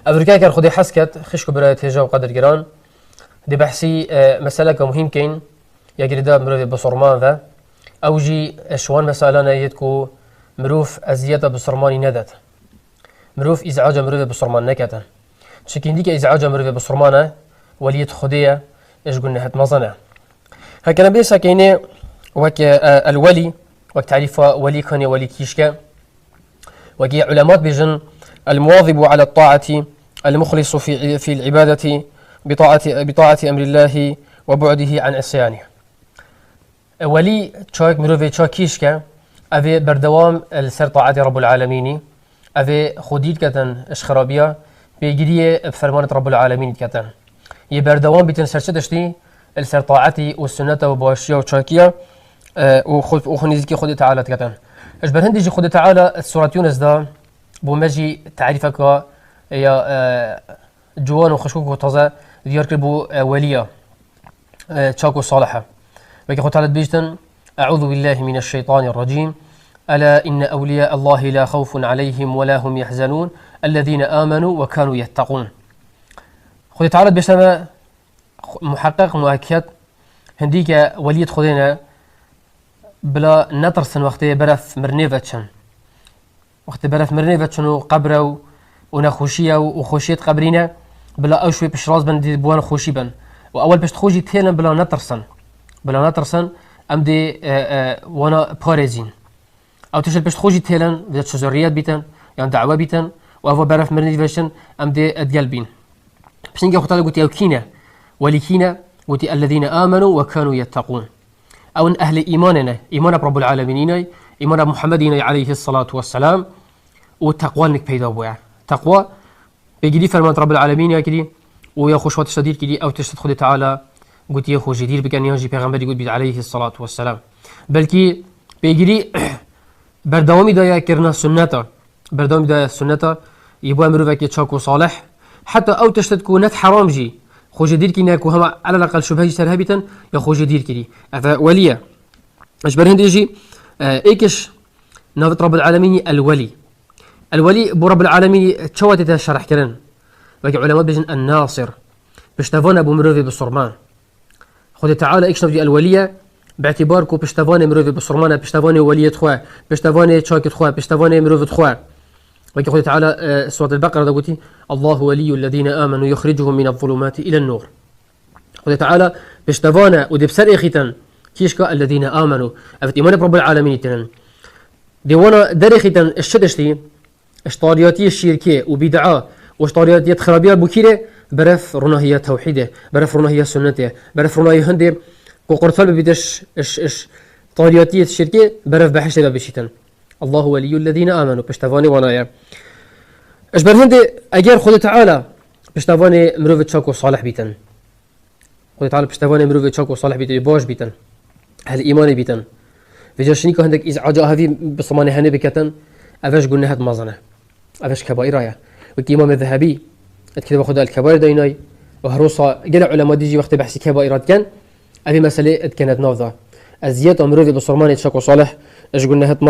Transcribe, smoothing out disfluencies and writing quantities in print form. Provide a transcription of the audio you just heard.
أفريقيا كان خدي حسكت خشكو برا تيجا وقدر جيران دي بحسي مسألة كمهم كين يجري دا مروف بصرمان ذا أوجي شوان مسألة يدكو مروف أزيادة بصرماني ندت مروف إزعاج مروف بصرمان نكتا شكين ديك إزعاج مروف بصرمانة وليد خدية إيش قلنا هت مظنة هكذا بيسا كيني وك الولي وك تعريف ولي كان ولي كيشكا وكي علماء بيجن المواظب على الطاعة المخلص في العبادة بطاعة أمر الله وبعده عن عصيانه ولي تشاك مروفي تشاك كيشكا أفي بردوام السر طاعة رب العالمين أفي خديد كتن إشخرابية بيجريه بفرمان رب العالمين كتن يبردوام بيتن سرشتشتي السر طاعتي والسنة وبواشية وتشاكية وخنيزكي خدي تعالى كتن اش برهندي جي خدي تعالى سورة يونس دا بومجي تعريفك يا جوان وخشوك وطازة ديار بو ولية تشاكو صالحة وكي خد تعالى بيجتن أعوذ بالله من الشيطان الرجيم ألا إن أولياء الله لا خوف عليهم ولا هم يحزنون الذين آمنوا وكانوا يتقون خدي تعالى بيجتن محقق مؤكد هنديك ولية خدينا بلا نترسن وقت برث مرنيفتشن وقت برث مرنيفتشن وقبره ونخوشيه وخوشيه قبرينا بلا اوشوي بشراز بن بوان خوشي بن واول باش تخوجي تيلن بلا نترسن امدي وانا باريزين او تشل باش تخوجي تيلن بدات شجريات بيتن يعني دعوه بيتن وافو برث مرنيفتشن امدي ادقلبين باش نجي وقت قلت يوكينا ولكينا وتي الذين امنوا وكانوا يتقون أو أن أهل إيمان برب العالمين إيمان محمد عليه الصلاة والسلام والتقوى إنك بيدا بويا تقوى بيجي فرمان رب العالمين يا كدي ويا خوش وات شديد كدي أو تشتد خد تعالى قلت يا خوش جدير بكان يجي بيغمبر يقول بيد عليه الصلاة والسلام بلكي بيجي بردوامي دا كرنا سنة بردوامي دا سنة يبغى مروفك يتشاكو صالح حتى أو تشتد كونت حرام جي خوش دير كي ناكو هم على الأقل شبهي سرهبتا يا خوش دير كي وليا اش برهند يجي ايكش نافت رب العالمين الولي بو رب العالمين تشوات تشرح كرن باقي علماء بيجن الناصر بشتافون ابو مروفي بالصرمان خذ تعالى ايكش نافت الولية باعتباركو بشتافون مروفي بالصرمان بشتافون ولية خوا بشتافون تشاكت خوا بشتافون مروفي خوا باقي خذ تعالى سورة البقرة دا قلتي الله ولي الذين آمنوا يخرجهم من الظلمات إلى النور خذ تعالى بشتافونا ودبسر إخيتن كيشكا الذين آمنوا أفت إيمان برب العالمين تنن ديوانا دريخيتن الشدشتي اشطارياتي الشركة وبدعاء واشطارياتي خرابية بكيرة برف رناهية توحيدة برف رناهية سنة برف رناهية هندي وقرطال ببيتش طارياتي الشركة برف بحشة بشيتن الله ولي الذين آمنوا بشتافاني ونايا اجبر هندي اجار خذ تعالى بشتافاني مروف تشاكو صالح بيتن خذ تعالى بشتافاني مروف تشاكو صالح بيتن باش بيتن هل ايماني بيتن فيجاشنيكو هندك اذا عجا هذه بصماني هني بكتن افاش قلنا هاد مازنه افاش كبائر والامام الذهبي اتكتب خذ الكبائر ديناي وهروسا قال علماء ديجي وقت بحث كبائرات كان ابي مساله كانت نافذه ازيات مروف بصرماني تشاكو صالح اش قلنا هاد